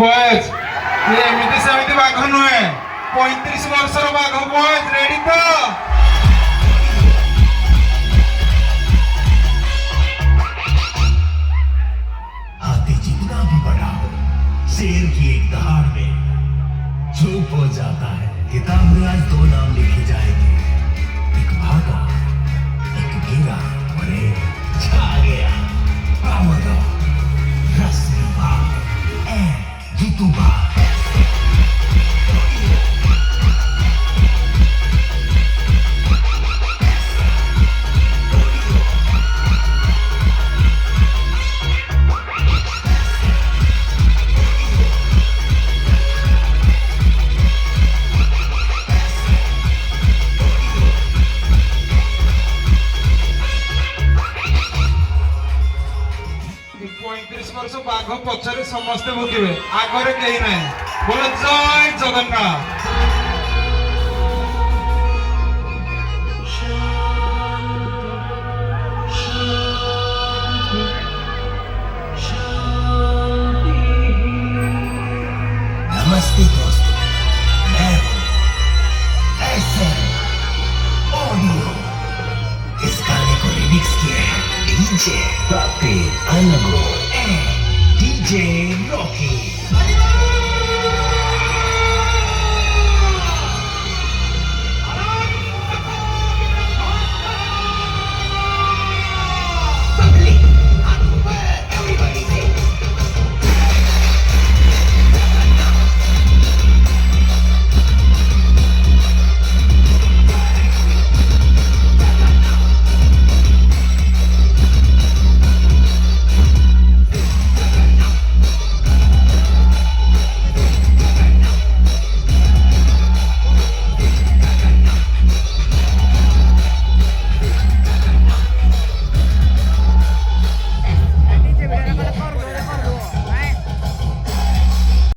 Boys ଏମିତି ସେମିତି ବାଘ ନୁହେଁ 35 ବର୍ଷର ବାଘ ବଏଜ ରେଡି ତ हाथी जितना भी बड़ा हो शेर की एक दहाड़ में चुप हो जाता है। किताब में आज 2 नाम लिखे जाएंगे, एक भागा एक गिरा और एक छा गया। पावलो, रस्मी भाग एंड जीतू भाग। ବର୍ଷ ବାଘ ପଛରେ ସମସ୍ତେ ଭୋଗିବେ ଆଗରେ କେହି ନାହିଁ ବୋଲ ଜୟ ଜଗନ୍ନାଥ। नमस्ते दोस्तों, मैं हूं एसएम ऑडियो। इस गाने को रिमिक्स किया है डीजे पापी अलगो एंड डीजे रॉकी।